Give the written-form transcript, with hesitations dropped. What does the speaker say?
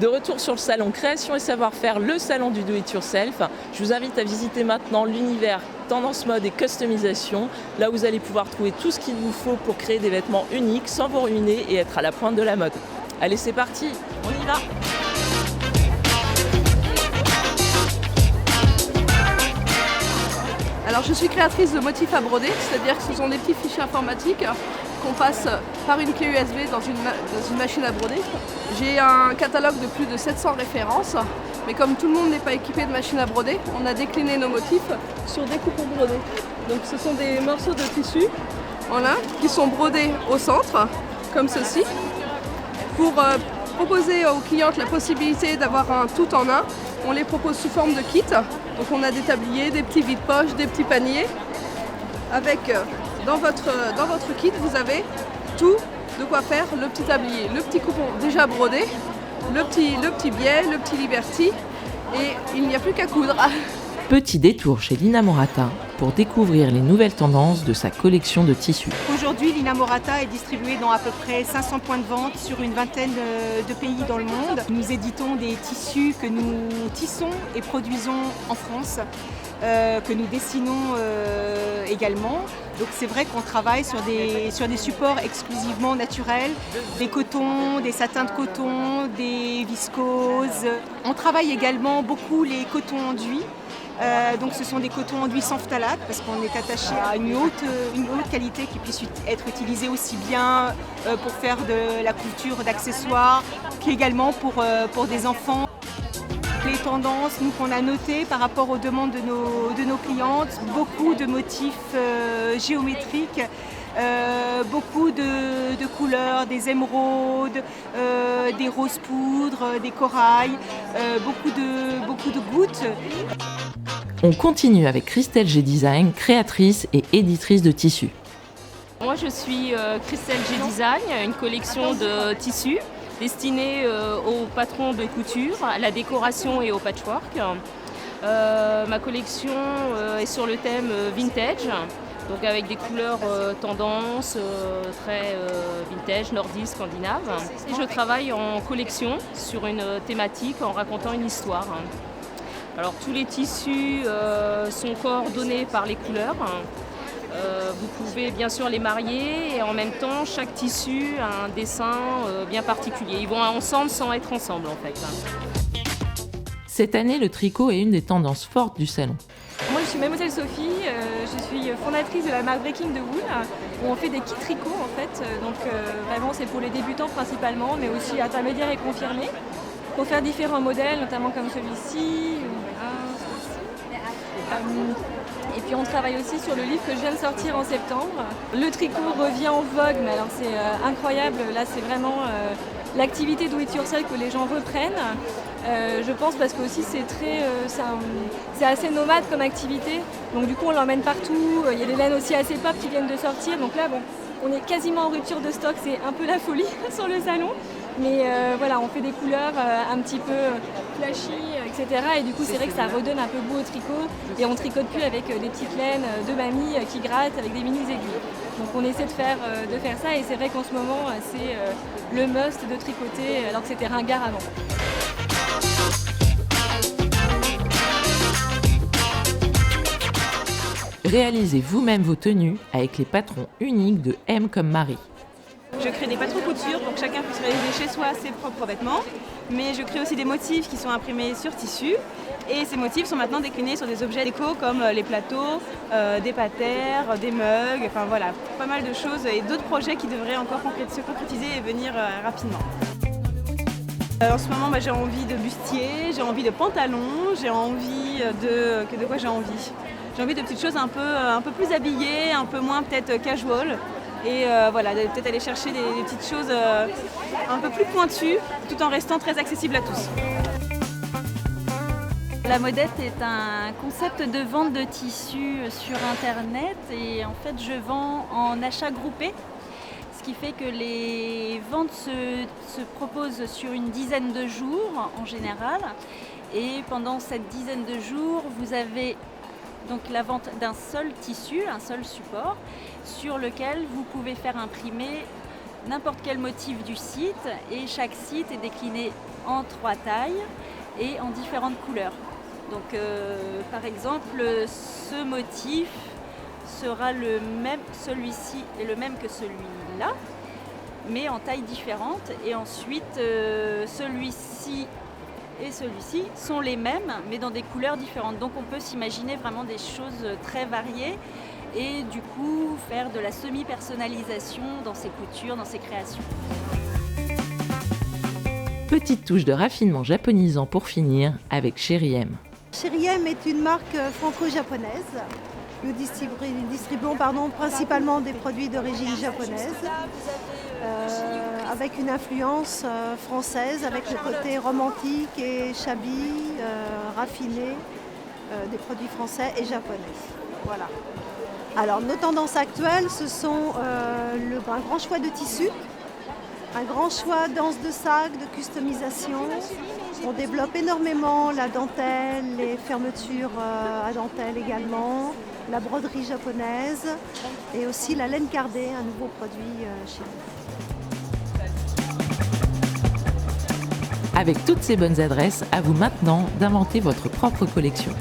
De retour sur le salon Création et Savoir-faire, le salon du Do-It-Yourself. Je vous invite à visiter maintenant l'univers tendance mode et customisation, là où vous allez pouvoir trouver tout ce qu'il vous faut pour créer des vêtements uniques sans vous ruiner et être à la pointe de la mode. Allez, c'est parti, on y va! Alors je suis créatrice de motifs à broder, c'est-à-dire que ce sont des petits fichiers informatiques qu'on passe par une clé USB dans une machine à broder. J'ai un catalogue de plus de 700 références, mais comme tout le monde n'est pas équipé de machine à broder, on a décliné nos motifs sur des coupons brodés. Donc ce sont des morceaux de tissu voilà, qui sont brodés au centre, comme ceci, pour proposer aux clientes la possibilité d'avoir un tout en un. On les propose sous forme de kit. Donc on a des tabliers, des petits vides-poches, des petits paniers. Avec dans votre kit, vous avez tout de quoi faire le petit tablier, le petit coupon déjà brodé, le petit biais, le petit liberty, et il n'y a plus qu'à coudre. Petit détour chez Lina Morata pour découvrir les nouvelles tendances de sa collection de tissus. Aujourd'hui, Lina Morata est distribuée dans à peu près 500 points de vente sur une vingtaine de pays dans le monde. Nous éditons des tissus que nous tissons et produisons en France, que nous dessinons également. Donc c'est vrai qu'on travaille sur des supports exclusivement naturels, des cotons, des satins de coton, des viscoses. On travaille également beaucoup les cotons enduits. Donc ce sont des cotons enduits sans phtalate parce qu'on est attaché à une haute qualité qui puisse être utilisée aussi bien pour faire de la couture d'accessoires qu'également pour des enfants. Les tendances qu'on a notées par rapport aux demandes de nos clientes, beaucoup de motifs géométriques, beaucoup de couleurs, des émeraudes, des roses poudres, des corails, beaucoup de gouttes. On continue avec Christelle G Design, créatrice et éditrice de tissus. Moi je suis Christelle G Design, une collection de tissus destinée aux patrons de couture, à la décoration et au patchwork. Ma collection est sur le thème vintage, donc avec des couleurs tendance, très vintage, nordiste, scandinave. Et je travaille en collection sur une thématique en racontant une histoire. Alors tous les tissus sont coordonnés par les couleurs. Vous pouvez bien sûr les marier et en même temps chaque tissu a un dessin bien particulier. Ils vont ensemble sans être ensemble en fait. Cette année, le tricot est une des tendances fortes du salon. Moi je suis Mademoiselle Sophie, je suis fondatrice de la marque Breaking the Wool où on fait des kits tricot en fait. Donc vraiment c'est pour les débutants principalement mais aussi intermédiaires et confirmés. Pour faire différents modèles, notamment comme celui-ci. Et puis on travaille aussi sur le livre que je viens de sortir en septembre. Le tricot revient en vogue, mais alors c'est incroyable. Là c'est vraiment l'activité do it yourself que les gens reprennent. Je pense parce que aussi c'est assez nomade comme activité. Donc du coup on l'emmène partout. Il y a des laines aussi assez pop qui viennent de sortir. Donc là bon, on est quasiment en rupture de stock. C'est un peu la folie sur le salon. Mais voilà, on fait des couleurs un petit peu flashy, etc. Et du coup, c'est vrai que ça redonne un peu goût au tricot. Et on tricote plus avec des petites laines de mamie qui grattent avec des mini-aiguilles. Donc on essaie de faire ça. Et c'est vrai qu'en ce moment, c'est le must de tricoter, alors que c'était ringard avant. Réalisez vous-même vos tenues avec les patrons uniques de M comme Marie. Je crée des patrons couture pour que chacun puisse réaliser chez soi ses propres vêtements, mais je crée aussi des motifs qui sont imprimés sur tissu et ces motifs sont maintenant déclinés sur des objets déco comme les plateaux, des patères, des mugs, enfin voilà, pas mal de choses et d'autres projets qui devraient encore se concrétiser et venir rapidement. En ce moment, j'ai envie de bustier, j'ai envie de pantalons, j'ai envie de quoi j'ai envie. J'ai envie de petites choses un peu plus habillées, un peu moins peut-être casual. Et voilà, peut-être aller chercher des petites choses un peu plus pointues, tout en restant très accessible à tous. La modette est un concept de vente de tissus sur internet et en fait je vends en achat groupé. Ce qui fait que les ventes se proposent sur une dizaine de jours en général. Et pendant cette dizaine de jours, vous avez donc la vente d'un seul tissu, un seul support, sur lequel vous pouvez faire imprimer n'importe quel motif du site, et chaque site est décliné en 3 tailles et en différentes couleurs. Donc par exemple, ce motif sera le même, celui-ci est le même que celui-là, mais en taille différente. Et ensuite, celui-ci et celui-ci sont les mêmes, mais dans des couleurs différentes. Donc on peut s'imaginer vraiment des choses très variées et du coup faire de la semi-personnalisation dans ses coutures, dans ses créations. Petite touche de raffinement japonisant pour finir avec Chéri M. Chéri M est une marque franco-japonaise. Nous distribuons principalement des produits d'origine japonaise, avec une influence française, avec le côté romantique et shabby, raffiné des produits français et japonais. Voilà. Alors nos tendances actuelles, ce sont un grand choix de tissus, un grand choix d'anse de sac, de customisation. On développe énormément la dentelle, les fermetures à dentelle également, la broderie japonaise et aussi la laine cardée, un nouveau produit chez nous. Avec toutes ces bonnes adresses, à vous maintenant d'inventer votre propre collection.